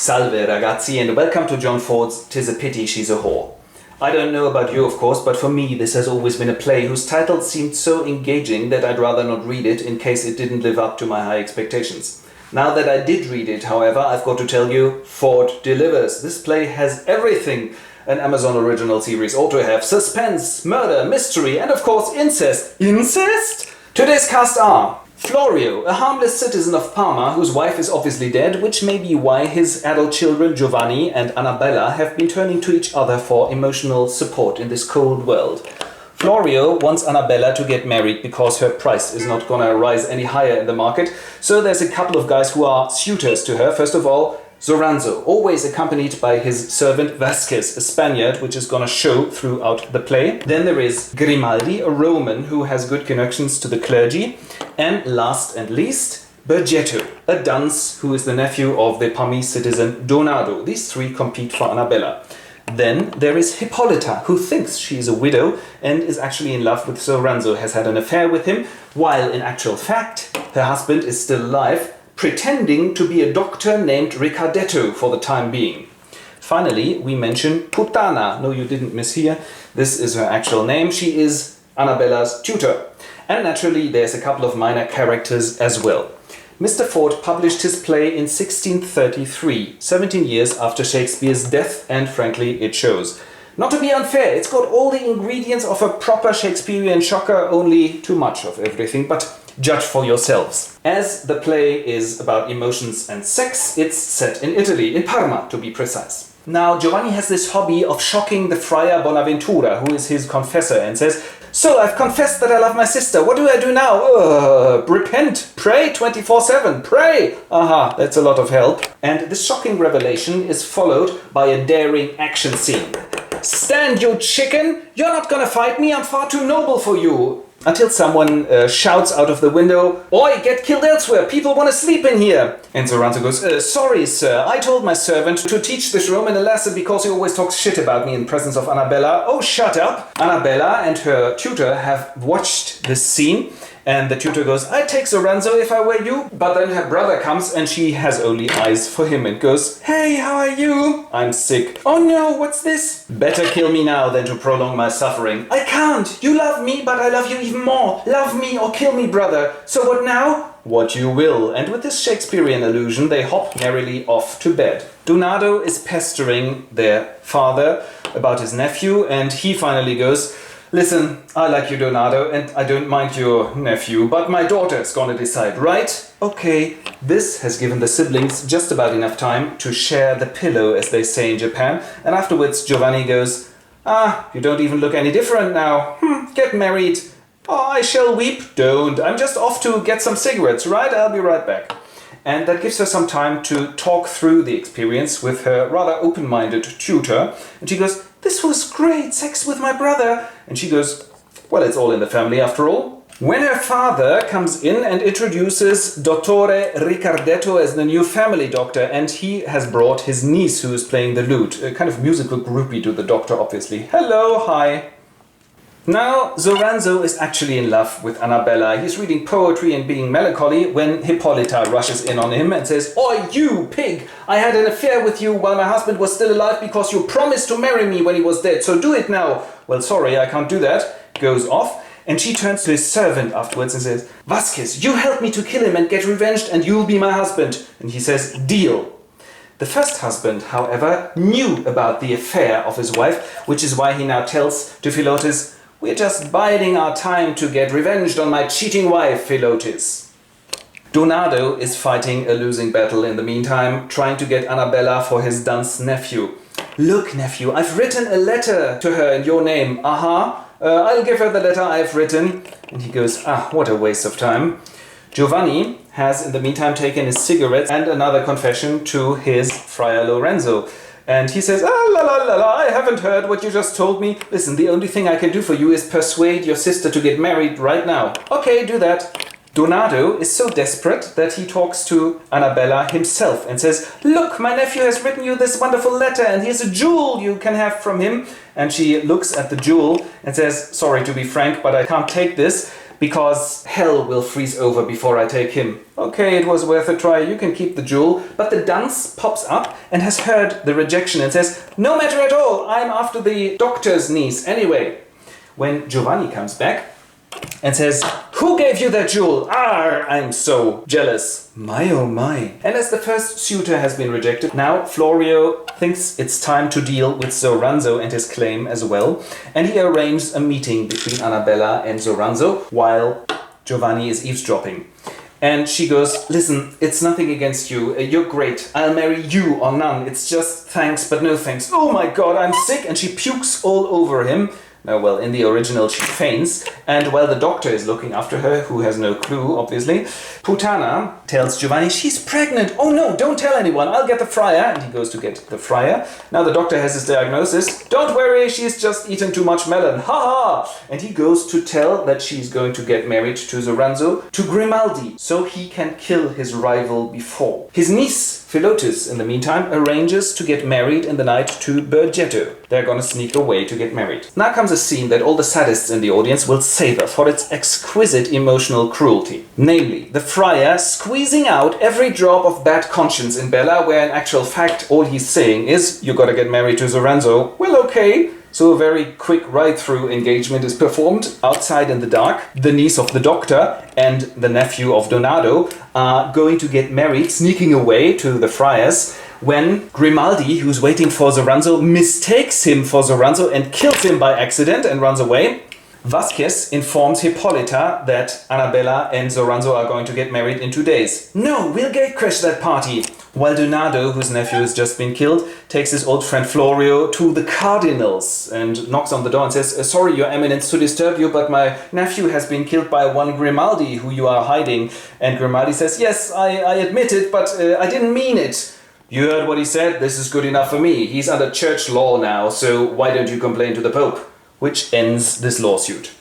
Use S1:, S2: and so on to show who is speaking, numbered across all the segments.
S1: Salve ragazzi and welcome to John Ford's 'Tis a Pity She's a Whore. I don't know about you of course, but for me this has always been a play whose title seemed so engaging that I'd rather not read it in case it didn't live up to my high expectations. Now that I did read it, however, I've got to tell you, Ford delivers. This play has everything an Amazon original series ought to have. Suspense, murder, mystery, and of course incest. Incest? Today's cast are Florio, a harmless citizen of Parma whose wife is obviously dead, which may be why his adult children Giovanni and Annabella have been turning to each other for emotional support in this cold world. Florio wants Annabella to get married because her price is not gonna rise any higher in the market, so there's a couple of guys who are suitors to her. First of all, Zoranzo, always accompanied by his servant Vasquez, a Spaniard, which is gonna show throughout the play. Then there is Grimaldi, a Roman who has good connections to the clergy. And last and least, Bergetto, a dunce who is the nephew of the Parmese citizen Donado. These three compete for Annabella. Then there is Hippolyta, who thinks she is a widow and is actually in love with Zoranzo, has had an affair with him, while in actual fact her husband is still alive, pretending to be a doctor named Ricardetto for the time being. Finally, we mention Putana. No, you didn't mishear. This is her actual name. She is Annabella's tutor. And naturally, there's a couple of minor characters as well. Mr. Ford published his play in 1633, 17 years after Shakespeare's death, and frankly, it shows. Not to be unfair, it's got all the ingredients of a proper Shakespearean shocker, only too much of everything, but judge for yourselves. As the play is about emotions and sex, it's set in Italy, in Parma to be precise. Now, Giovanni has this hobby of shocking the friar Bonaventura, who is his confessor, and says, "So, I've confessed that I love my sister. What do I do now? Repent, pray 24/7, pray!" Aha, that's a lot of help. And this shocking revelation is followed by a daring action scene. "Stand, you chicken! You're not gonna fight me, I'm far too noble for you!" Until someone shouts out of the window, "Oi, get killed elsewhere, people want to sleep in here!" And Zoranzo goes, "Sorry sir, I told my servant to teach this Roman a lesson because he always talks shit about me in presence of Annabella." "Oh, shut up!" Annabella and her tutor have watched this scene, and the tutor goes, "I'd take Zoranzo if I were you." But then her brother comes and she has only eyes for him and goes, "Hey, how are you?" "I'm sick." "Oh no, what's this?" "Better kill me now than to prolong my suffering." "I can't. You love me, but I love you even more. Love me or kill me, brother. So what now?" "What you will." And with this Shakespearean allusion, they hop merrily off to bed. Donado is pestering their father about his nephew, and he finally goes, "Listen, I like you, Donado, and I don't mind your nephew, but my daughter's gonna decide, right?" Okay, this has given the siblings just about enough time to share the pillow, as they say in Japan, and afterwards Giovanni goes, "You don't even look any different now. Get married." "Oh, I shall weep." "Don't, I'm just off to get some cigarettes, right? I'll be right back." And that gives her some time to talk through the experience with her rather open-minded tutor, and she goes, "This was great, sex with my brother." And she goes, "Well, it's all in the family after all." When her father comes in and introduces Dottore Ricardetto as the new family doctor, and he has brought his niece who is playing the lute, a kind of musical groupie to the doctor, obviously. "Hello, hi." Now, Zoranzo is actually in love with Annabella. He's reading poetry and being melancholy when Hippolyta rushes in on him and says, "Oi, you pig! I had an affair with you while my husband was still alive because you promised to marry me when he was dead, so do it now." "Well, sorry, I can't do that." Goes off, and she turns to his servant afterwards and says, "Vasquez, you help me to kill him and get revenged and you'll be my husband." And he says, "Deal." The first husband, however, knew about the affair of his wife, which is why he now tells to Philotis, "We're just biding our time to get revenged on my cheating wife, Philotis." Donado is fighting a losing battle in the meantime, trying to get Annabella for his dunce nephew. "Look, nephew, I've written a letter to her in your name." I'll give her the letter I've written." And he goes, what a waste of time. Giovanni has in the meantime taken his cigarettes and another confession to his Friar Lorenzo. And he says, I haven't heard what you just told me. Listen, the only thing I can do for you is persuade your sister to get married right now. Okay, do that. Donado is so desperate that he talks to Annabella himself and says, "Look, my nephew has written you this wonderful letter and here's a jewel you can have from him." And she looks at the jewel and says, "Sorry to be frank, but I can't take this. because hell will freeze over before I take him. Okay, it was worth a try, you can keep the jewel. But the dunce pops up and has heard the rejection and says, no matter at all, I'm after the doctor's niece anyway. When Giovanni comes back and says, who gave you that jewel? I'm so jealous. My oh my. And as the first suitor has been rejected, now Florio thinks it's time to deal with Zoranzo and his claim as well. And he arranges a meeting between Annabella and Zoranzo while Giovanni is eavesdropping. And she goes, listen, it's nothing against you. You're great. I'll marry you or none. It's just thanks, but no thanks. Oh my God, I'm sick. And she pukes all over him. Now, well, in the original, she faints, and while the doctor is looking after her, who has no clue, obviously, Putana tells Giovanni she's pregnant. Oh no, don't tell anyone, I'll get the friar. And he goes to get the friar. Now the doctor has his diagnosis. Don't worry, she's just eaten too much melon. Ha ha! And he goes to tell that she's going to get married to Zoranzo, to Grimaldi, so he can kill his rival before. His niece, Philotis, in the meantime, arranges to get married in the night to Bergetto. They're gonna sneak away to get married. Now comes a scene that all the sadists in the audience will savor for its exquisite emotional cruelty. Namely, the friar squeezing out every drop of bad conscience in Bella, where in actual fact all he's saying is, you gotta get married to Zoranzo. Well, okay. So a very quick ride-through engagement is performed outside in the dark. The niece of the doctor and the nephew of Donato are going to get married, sneaking away to the friars, when Grimaldi, who's waiting for Zoranzo, mistakes him for Zoranzo and kills him by accident and runs away. Vasquez informs Hippolyta that Annabella and Zoranzo are going to get married in 2 days. No, we'll gatecrash that party. While Donato, whose nephew has just been killed, takes his old friend Florio to the Cardinals and knocks on the door and says, sorry, your eminence, to disturb you, but my nephew has been killed by one Grimaldi who you are hiding. And Grimaldi says, yes, I admit it, but I didn't mean it. You heard what he said? This is good enough for me. He's under church law now, so why don't you complain to the Pope? Which ends this lawsuit.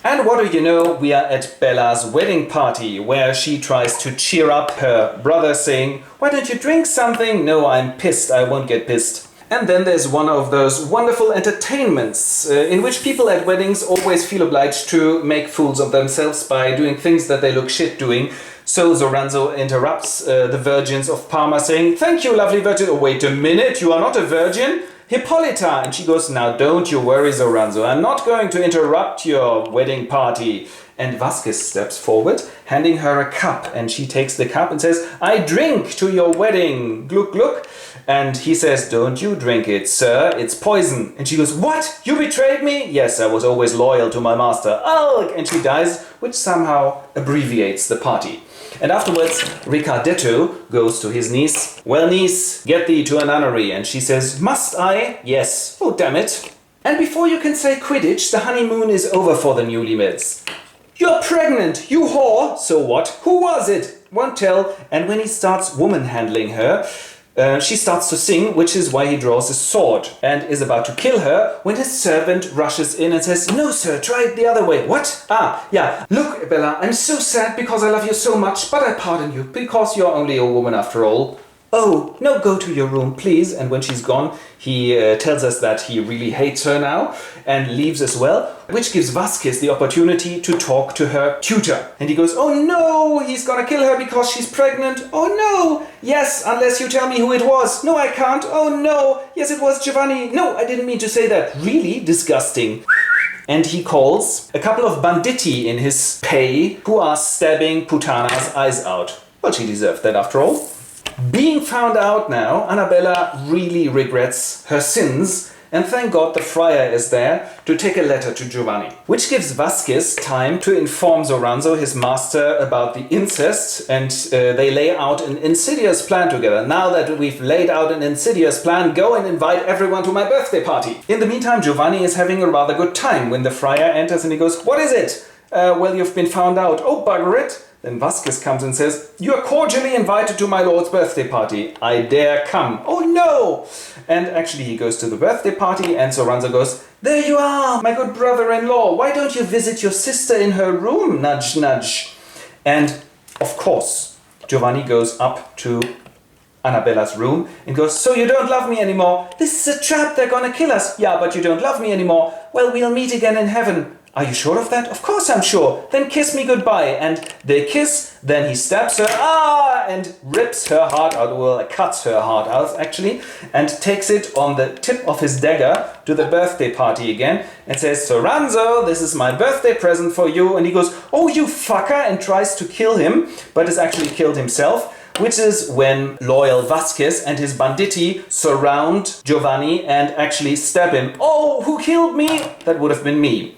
S1: And what do you know, we are at Bella's wedding party, where she tries to cheer up her brother, saying, why don't you drink something? No, I'm pissed, I won't get pissed. And then there's one of those wonderful entertainments in which people at weddings always feel obliged to make fools of themselves by doing things that they look shit doing. So Zoranzo interrupts the virgins of Parma, saying, thank you, lovely virgin. Oh, wait a minute, you are not a virgin? Hippolyta! And she goes, now don't you worry, Zoranzo, I'm not going to interrupt your wedding party. And Vasquez steps forward, handing her a cup, and she takes the cup and says, I drink to your wedding, gluck gluck. And he says, don't you drink it, sir, it's poison. And she goes, what? You betrayed me? Yes, I was always loyal to my master. Ugh! And she dies, which somehow abbreviates the party. And afterwards, Ricardetto goes to his niece. Well, niece, get thee to a nunnery. And she says, must I? Yes. Oh, damn it. And before you can say Quidditch, the honeymoon is over for the newlyweds. You're pregnant, you whore. So what? Who was it? Won't tell. And when he starts woman handling her, she starts to sing, which is why he draws his sword and is about to kill her when his servant rushes in and says, no, sir, try it the other way. What? Ah, yeah. Look, Bella, I'm so sad because I love you so much, but I pardon you because you're only a woman after all. Oh, no, go to your room, please. And when she's gone, he tells us that he really hates her now and leaves as well, which gives Vasquez the opportunity to talk to her tutor. And he goes, oh no, he's gonna kill her because she's pregnant. Oh no, yes, unless you tell me who it was. No, I can't. Oh no, yes, it was Giovanni. No, I didn't mean to say that. Really disgusting. And he calls a couple of banditti in his pay who are stabbing Putana's eyes out. Well, she deserved that after all. Being found out now, Annabella really regrets her sins, and thank God the friar is there to take a letter to Giovanni. Which gives Vasquez time to inform Zoranzo, his master, about the incest, and they lay out an insidious plan together. Now that we've laid out an insidious plan, go and invite everyone to my birthday party. In the meantime, Giovanni is having a rather good time when the friar enters and he goes, what is it? Well, you've been found out. Oh, bugger it. Then Vasquez comes and says, you are cordially invited to my lord's birthday party. I dare come. Oh no! And actually he goes to the birthday party and Zoranzo goes, there you are, my good brother-in-law. Why don't you visit your sister in her room? Nudge, nudge. And of course, Giovanni goes up to Annabella's room and goes, so you don't love me anymore? This is a trap, they're gonna kill us. Yeah, but you don't love me anymore. Well, we'll meet again in heaven. Are you sure of that? Of course I'm sure. Then kiss me goodbye. And they kiss, then he stabs her, and rips her heart out, well, cuts her heart out actually, and takes it on the tip of his dagger to the birthday party again and says, Soranzo, this is my birthday present for you. And he goes, oh, you fucker, and tries to kill him, but is actually killed himself. Which is when loyal Vasquez and his banditti surround Giovanni and actually stab him. Oh, who killed me? That would have been me.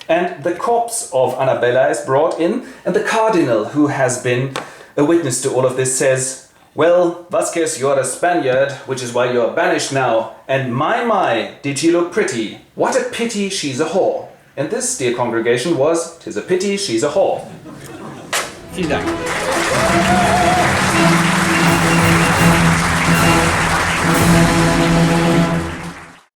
S1: And the corpse of Annabella is brought in, and the cardinal, who has been a witness to all of this, says, well, Vasquez, you're a Spaniard, which is why you're banished now. And my, did she look pretty? What a pity she's a whore. And this, dear congregation, was 'Tis a Pity She's a Whore.
S2: Vielen Dank.